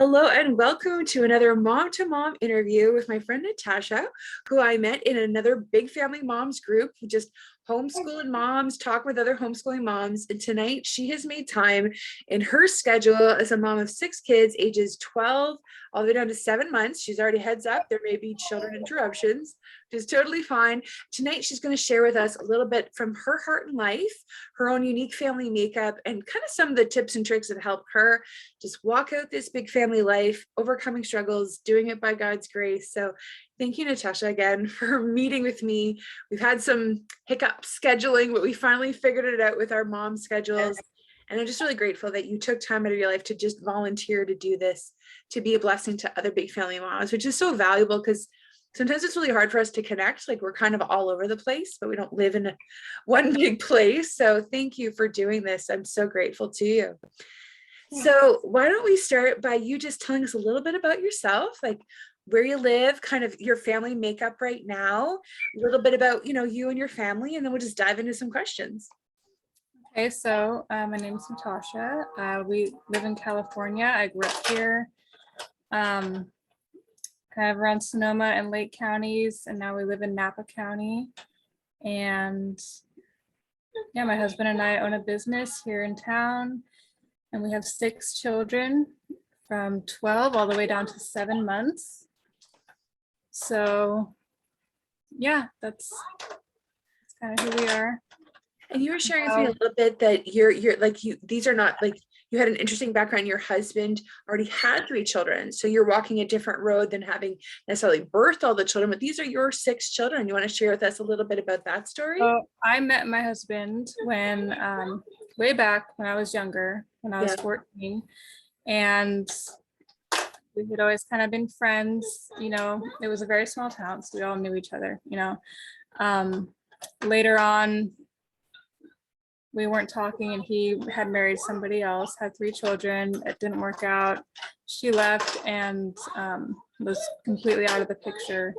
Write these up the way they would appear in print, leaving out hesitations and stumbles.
Hello and welcome to another mom to mom interview with my friend Natasha, who I met in another big family moms group who just homeschooling moms, talk with other homeschooling moms. And tonight she has made time in her schedule as a mom of 6 kids, ages 12 all the way down to 7 months. She's already heads up. There may be children interruptions, which is totally fine. Tonight, she's going to share with us a little bit from her heart and life, her own unique family makeup, and kind of some of the tips and tricks that help her just walk out this big family life, overcoming struggles, doing it by God's grace. So thank you, Natasha, again for meeting with me. We've had some hiccups scheduling, but we finally figured it out with our mom schedules. And I'm just really grateful that you took time out of your life to just volunteer to do this, to be a blessing to other big family moms, which is so valuable because sometimes it's really hard for us to connect. Like we're kind of all over the place, but we don't live in one big place. So thank you for doing this. I'm so grateful to you. So why don't we start by you just telling us a little bit about yourself, like where you live, kind of your family makeup right now, a little bit about, you and your family, and then we'll just dive into some questions. Okay, so my name is Natasha. We live in California. I grew up here, kind of around Sonoma and Lake counties, and now we live in Napa County. And yeah, my husband and I own a business here in town, and we have 6 children from 12 all the way down to 7 months. So yeah, that's kind of who we are. And you were sharing with me a little bit that you're like these are not like you had an interesting background. Your husband already had 3 children, so you're walking a different road than having necessarily birthed all the children. But these are your 6 children. You want to share with us a little bit about that story? So I met my husband when way back when I was younger, when I was 14, and we had always kind of been friends. It was a very small town, so we all knew each other. Later on, we weren't talking, and he had married somebody else, had 3 children. It didn't work out. She left and was completely out of the picture.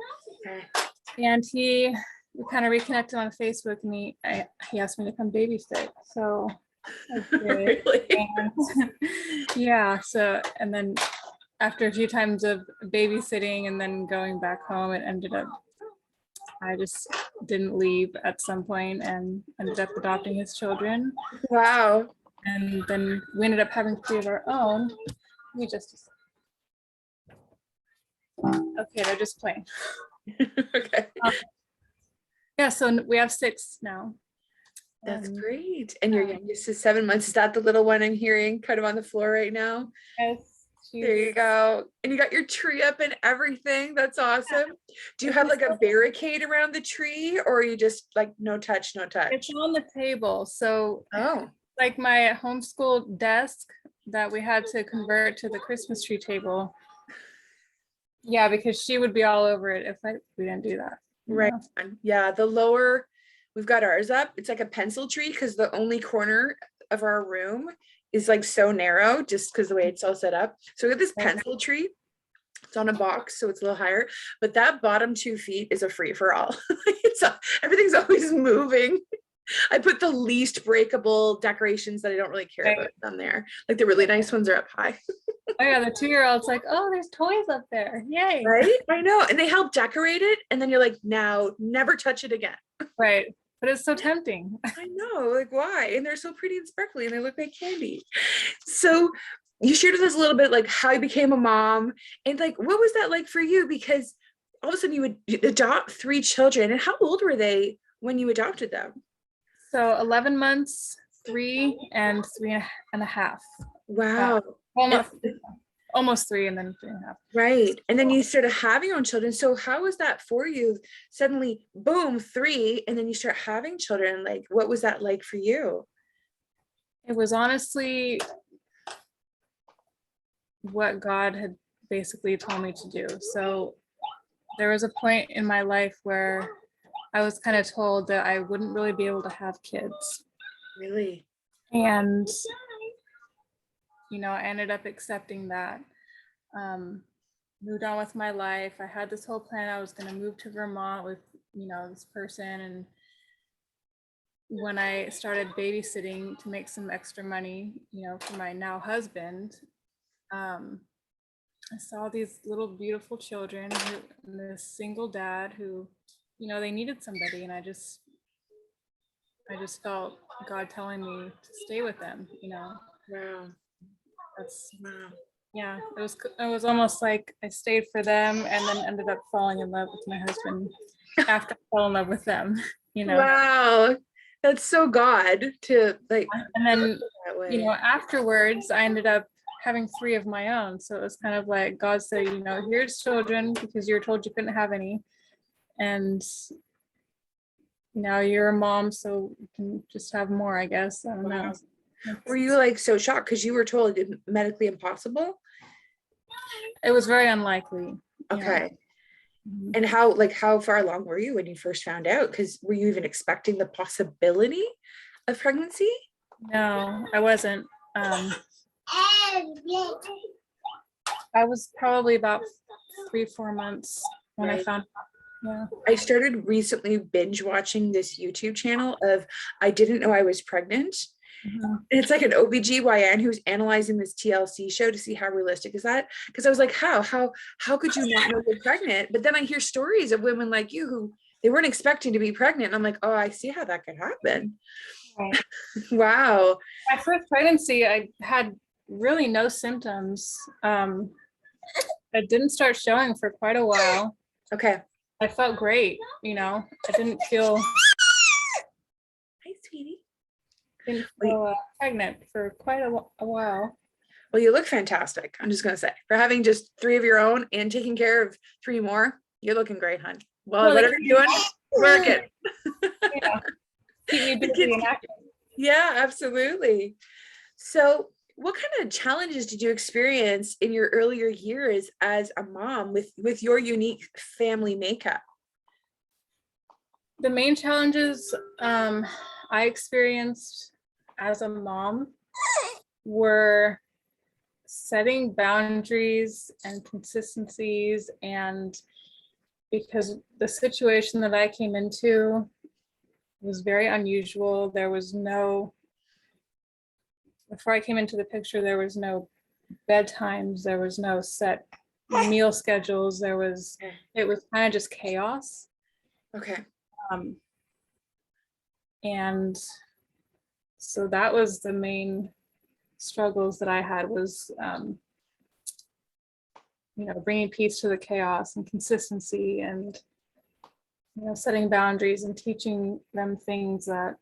And we kind of reconnected on Facebook, and he asked me to come babysit. So I did. Really? Yeah. So, and then after a few times of babysitting and then going back home, it ended up, I just didn't leave at some point and ended up adopting his children. Wow. And then we ended up having 3 of our own. Okay, they're just playing. Okay. Yeah, so we have 6 now. That's great. And your youngest is 7 months. Is that the little one I'm hearing kind of on the floor right now? Yes. There you go. And you got your tree up and everything. That's awesome. Do you have like a barricade around the tree, or are you just like no touch, no touch? It's on the table. So like my homeschool desk that we had to convert to the Christmas tree table. Yeah, because she would be all over it if we didn't do that. Right. Yeah, the lower, we've got ours up. It's like a pencil tree because the only corner of our room is like so narrow just because the way it's all set up. So we have this pencil tree. It's on a box, so it's a little higher, but that bottom 2 feet is a free for all. Everything's always moving. I put the least breakable decorations that I don't really care about on there. Like the really nice ones are up high. Oh yeah, the 2-year-old's like, oh, there's toys up there. Yay. Right? I know. And they help decorate it. And then you're like, now never touch it again. Right. But it's so tempting. I know, like why? And they're so pretty and sparkly and they look like candy. So you shared with us a little bit like how you became a mom and like what was that like for you? Because all of a sudden you would adopt 3 children. And how old were they when you adopted them? So 11 months, 3 and 3.5. Wow. Almost 3 and then 3.5. Right. And then you started having your own children. So how was that for you? Suddenly, boom, 3, and then you start having children. Like, what was that like for you? It was honestly what God had basically told me to do. So there was a point in my life where I was kind of told that I wouldn't really be able to have kids. Really? And I ended up accepting that. Moved on with my life. I had this whole plan. I was going to move to Vermont with, this person. And when I started babysitting to make some extra money, for my now husband, I saw these little beautiful children and this single dad who, they needed somebody, and I just felt God telling me to stay with them. Wow. That's Wow. yeah. It was almost like I stayed for them and then ended up falling in love with my husband after I fell in love with them. Wow. That's so God to like And then that way. afterwards I ended up having 3 of my own. So it was kind of like God said, here's children because you were told you couldn't have any. And now you're a mom, so you can just have more, I guess. I don't know. Were you like so shocked because you were told it medically impossible? It was very unlikely. Okay. Mhm. And how far along were you when you first found out? Because were you even expecting the possibility of pregnancy? No, I wasn't. I was probably about 3-4 months when I Right. found out. Yeah. I started recently binge watching this YouTube channel of I didn't know I was pregnant. Mhm. And it's like an OBGYN who's analyzing this TLC show to see how realistic is that? Because I was like, how could you not know you're pregnant? But then I hear stories of women like you who they weren't expecting to be pregnant. And I'm like, oh, I see how that could happen. Right. Wow. My first pregnancy, I had really no symptoms. It didn't start showing for quite a while. Okay. I felt great, I didn't feel Hi, sweetie. pregnant for quite a while. Well, you look fantastic. I'm just gonna say, for having just 3 of your own and taking care of 3 more, you're looking great, hon. Well, whatever you're doing, work it. Yeah, keep me The busy kids and active. Yeah, absolutely. So, what kind of challenges did you experience in your earlier years as a mom with your unique family makeup? The main challenges I experienced as a mom were setting boundaries and consistencies, and because the situation that I came into was very unusual. Before I came into the picture, there was no bedtimes, there was no set meal schedules, it was kind of just chaos. Okay. And so that was the main struggles that I had was, bringing peace to the chaos and consistency and, setting boundaries and teaching them things that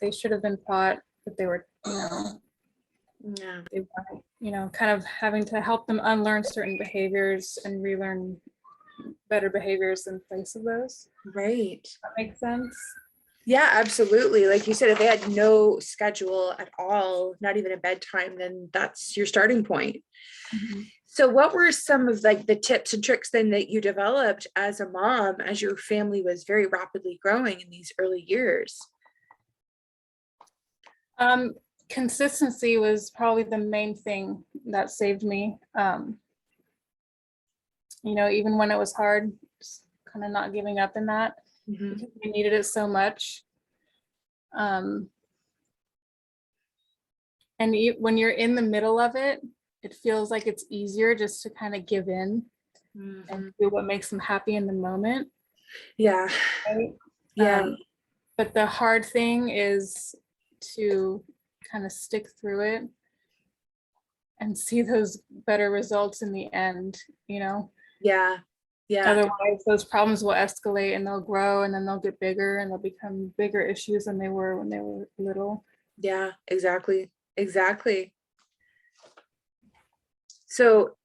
they should have been taught, but they were, Yeah. they weren't, kind of having to help them unlearn certain behaviors and relearn better behaviors in place of those. Right. That makes sense. Yeah, absolutely. Like you said, if they had no schedule at all, not even a bedtime, then that's your starting point. Mm-hmm. So what were some of like the tips and tricks then that you developed as a mom as your family was very rapidly growing in these early years? Consistency was probably the main thing that saved me. Even when it was hard, just kind of not giving up in that because I needed it so much. And when you're in the middle of it, it feels like it's easier just to kind of give in and do what makes them happy in the moment. Yeah. Right? Yeah. But the hard thing is to kind of stick through it and see those better results in the end, Yeah. Yeah. Otherwise, those problems will escalate and they'll grow and then they'll get bigger and they'll become bigger issues than they were when they were little. Yeah, exactly. Exactly. So,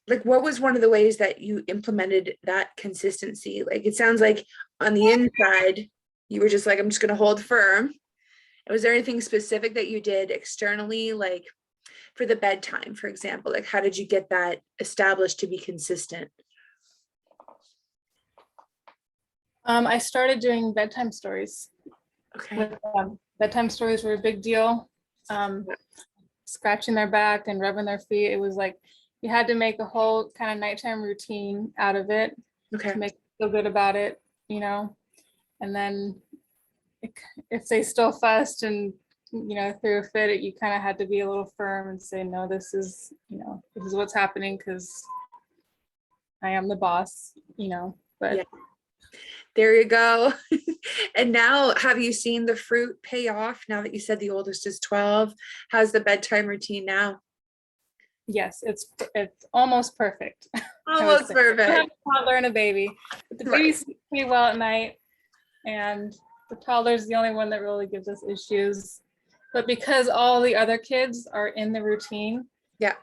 like, what was one of the ways that you implemented that consistency? Like, it sounds like on the inside, you were just like, I'm just going to hold firm. Was there anything specific that you did externally, like for the bedtime, for example? Like, how did you get that established to be consistent? I started doing bedtime stories. Okay. Bedtime stories were a big deal. Scratching their back and rubbing their feet. It was like you had to make a whole kind of nighttime routine out of it to make them feel good about it, And then if they still fussed and through a fit, you kind of had to be a little firm and say, no, this is what's happening because I am the boss, but Yeah. There you go. And now, have you seen the fruit pay off now that you said the oldest is 12? How's the bedtime routine now? yes, it's almost perfect. Almost I have perfect. a toddler and a baby, but the baby sleeps pretty well at night, and the toddler is the only one that really gives us issues. But because all the other kids are in the routine, Yeah.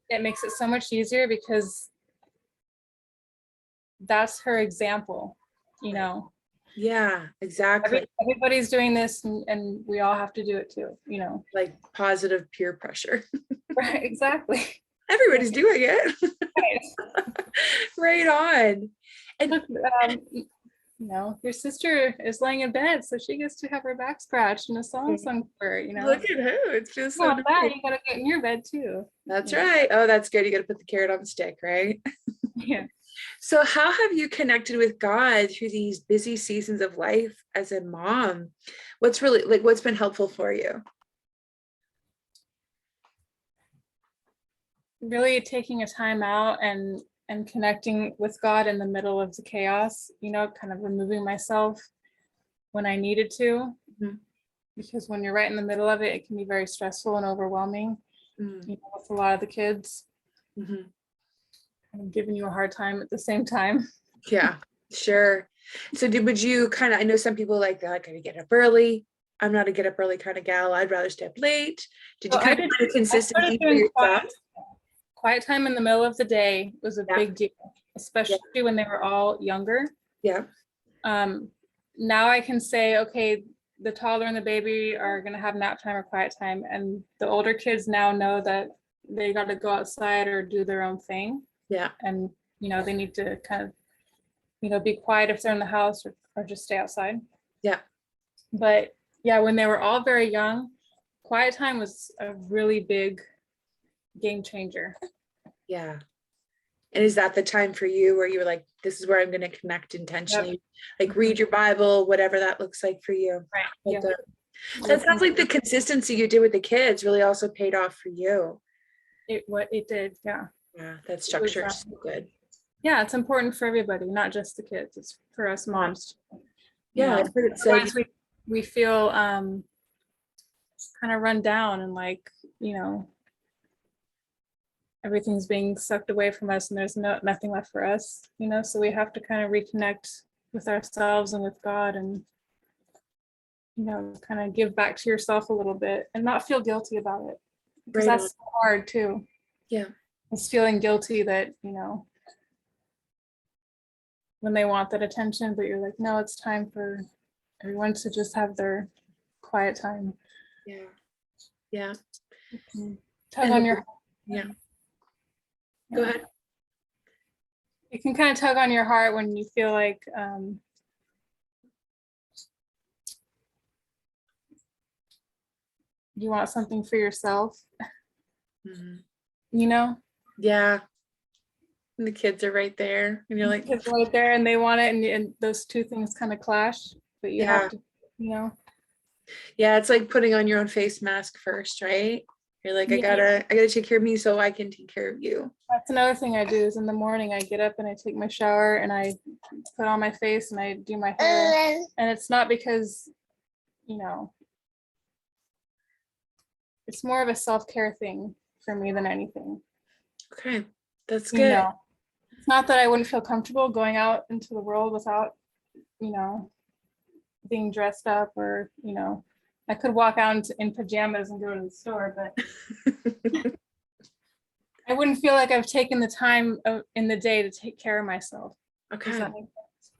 it makes it so much easier because that's her example, Yeah, exactly. Everybody's doing this, and we all have to do it too, Like positive peer pressure. Right, exactly. Everybody's doing it. Right. Right on. And Look, your sister is laying in bed, so she gets to have her back scratched and a song sung for her, look at her. It's just so Well, that nice. you gotta get in your bed too. That's right. Oh, that's good. You got to put the carrot on the stick, right? Yeah. So, how have you connected with God through these busy seasons of life as a mom? What's been helpful for you? Really taking a time out and connecting with God in the middle of the chaos, kind of removing myself when I needed to. Mhm. Because when you're right in the middle of it, it can be very stressful and overwhelming, with a lot of the kids Mhm. kind of giving you a hard time at the same time. Yeah, sure. So, would you I know some people like that, gotta get up early. I'm not a get up early kind of gal. I'd rather stay up late. Did you So kind of find a consistency for yourself? quiet time in the middle of the day was a big deal, especially when they were all younger. Yeah. Now I can say, okay, the toddler and the baby are going to have nap time or quiet time, and the older kids now know that they got to go outside or do their own thing. Yeah. And they need to kind of be quiet if they're in the house, or just stay outside. Yeah. But yeah, when they were all very young, quiet time was a really big game changer. Yeah. And is that the time for you where you're like, this is where I'm going to connect intentionally, like read your Bible, whatever that looks like for you? Right. Like Yeah. that sounds like the consistency you did with the kids really also paid off for you. It did. Yeah. Yeah, that structure is so good. Yeah, it's important for everybody, not just the kids. It's for us moms. Yeah, I've heard it said. Otherwise we feel kind of run down and everything's being sucked away from us and there's nothing left for us, so we have to kind of reconnect with ourselves and with God and kind of give back to yourself a little bit and not feel guilty about it, because that's so hard too. Yeah. It's feeling guilty that when they want that attention, but you're like, no, it's time for everyone to just have their quiet time. Yeah. Yeah. Tug on your yeah. Go ahead. You can kind of tug on your heart when you feel like you want something for yourself. Yeah. And the kids are right there and you're like, kids right there and they want it, and those two things kind of clash, but you have to yeah, it's like putting on your own face mask first, right? You're like, I gotta take care of me so I can take care of you. That's another thing I do is in the morning I get up and I take my shower and I put on my face and I do my hair, and it's not because it's more of a self-care thing for me than anything. Okay, that's good. It's not that I wouldn't feel comfortable going out into the world without being dressed up, or I could walk out in pajamas and go to the store, but I wouldn't feel like I've taken the time in the day to take care of myself. Okay.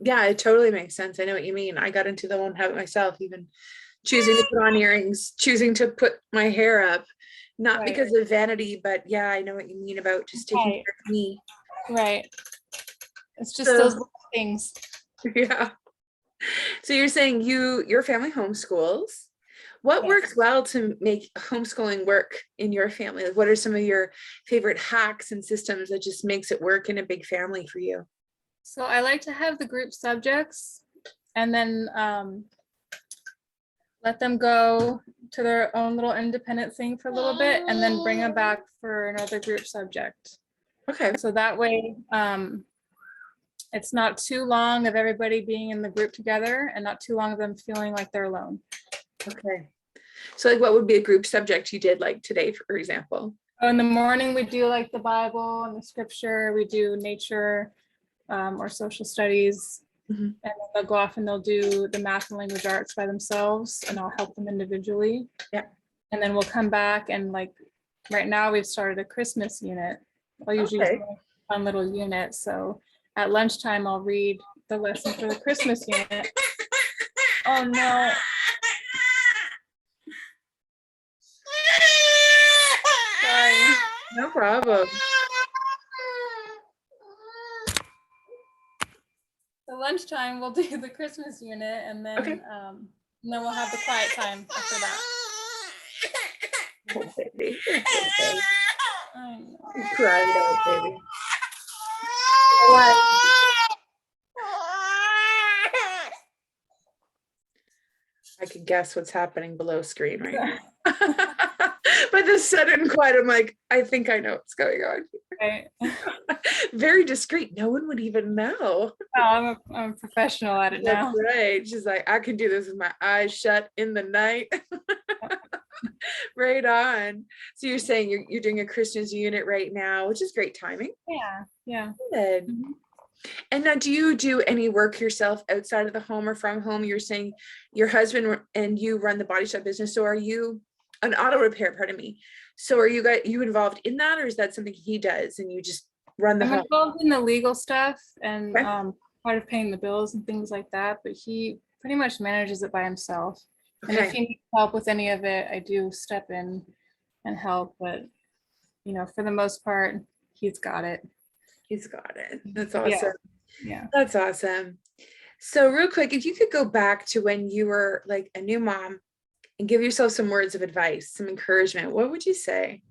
Yeah, it totally makes sense. I know what you mean. I got into the one habit myself, even choosing to put on earrings, choosing to put my hair up, not because of vanity, but yeah, I know what you mean about just taking care of me. Right. It's just those little things. Yeah. So you're saying your family homeschools. What works well to make homeschooling work in your family? Like, what are some of your favorite hacks and systems that just makes it work in a big family for you? So I like to have the group subjects and then let them go to their own little independent thing for a little bit and then bring them back for another group subject. Okay. So that way, it's not too long of everybody being in the group together and not too long of them feeling like they're alone. Okay. So like what would be a group subject you did like today, for example? Oh, in the morning, we do like the Bible and the scripture. We do nature or social studies. Mhm. And then they'll go off and they'll do the math and language arts by themselves, and I'll help them individually. Yeah. And then we'll come back and like right now we've started a Christmas unit. I'll usually do a fun little unit. So at lunchtime, I'll read the lesson for the Christmas unit. Oh no. Sorry. No problem. So lunchtime, we'll do the Christmas unit, and then we'll have the quiet time after that. Oh, baby. I know. You cried out, baby. What? I can guess what's happening below screen right now. By the sudden quiet, I'm like, I think I know what's going on. Right. Very discreet. No one would even know. Oh, I'm a professional at it now. That's right. She's like, I can do this with my eyes shut in the night. Right on. So you're saying you're doing a Christmas unit right now, which is great timing. Yeah. Good. Mm-hmm. And now, do you do any work yourself outside of the home or from home? You're saying your husband and you run the body shop business. So are you an auto repair, pardon me. So are you involved in that, or is that something he does and you just run the I'm home? involved in the legal stuff and Okay. part of paying the bills and things like that, but he pretty much manages it by himself. And if Okay. he needs help with any of it, I do step in and help, but for the most part, he's got it. He's got it. That's awesome. Yeah. That's awesome. So real quick, if you could go back to when you were like a new mom and give yourself some words of advice, some encouragement, what would you say?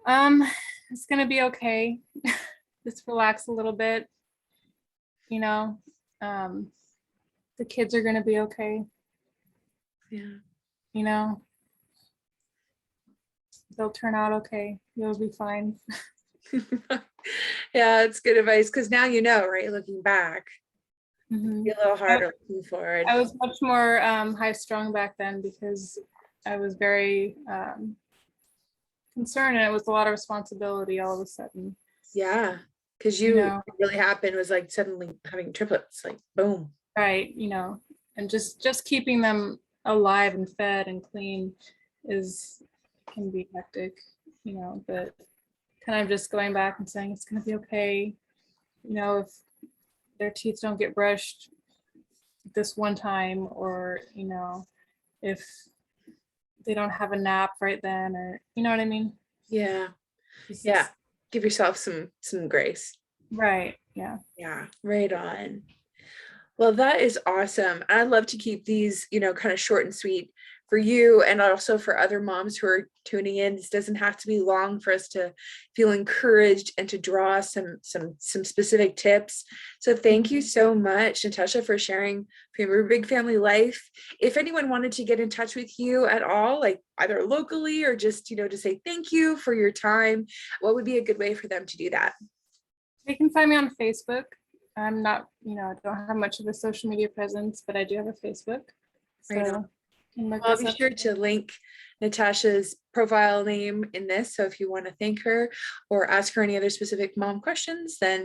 It's gonna be okay. Just relax a little bit. The kids are gonna be okay. Yeah. They'll turn out okay. You'll be fine. Yeah, it's good advice because now you know, right? Looking back, Mhm. be a little harder looking forward. I was much more high strung back then because I was very concerned, and it was a lot of responsibility all of a sudden. Yeah, because what really happened was like suddenly having triplets, like boom. Right, and just keeping them alive and fed and clean can be hectic, but kind of just going back and saying it's going to be okay. If their teeth don't get brushed this one time, or if they don't have a nap right then, or you know what I mean. Yeah. Yeah, give yourself some grace. Right. Yeah, Right on. Well, that is awesome. I'd love to keep these kind of short and sweet for you, and also for other moms who are tuning in. This doesn't have to be long for us to feel encouraged and to draw some specific tips. So thank you so much, Natasha, for sharing from your big family life. If anyone wanted to get in touch with you at all, like either locally or just to say thank you for your time, what would be a good way for them to do that? you can find me on Facebook. I'm not, I don't have much of a social media presence, but I do have a Facebook. Right So on. I'll be sure to link Natasha's profile name in this. So if you want to thank her or ask her any other specific mom questions, then,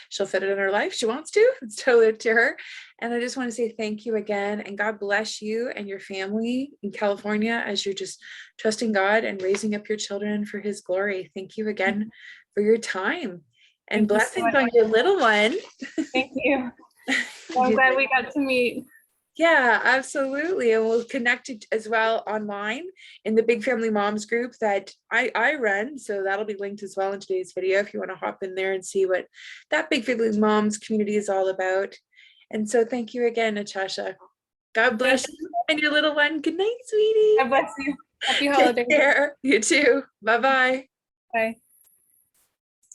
she'll fit it in her life. She wants to. It's totally up to her. And I just want to say thank you again, and God bless you and your family in California as you're just trusting God and raising up your children for his glory. Thank you again for your time, and blessings on your little one. Thank you. I'm glad we got to meet. Yeah, absolutely. And we'll connect as well online in the Big Family Moms group that I run. So that'll be linked as well in today's video if you want to hop in there and see what that Big Family Moms community is all about. And so thank you again, Natasha. God bless you and your little one. Good night, sweetie. God bless you. Happy holidays. Take care. You too. Bye-bye. Bye.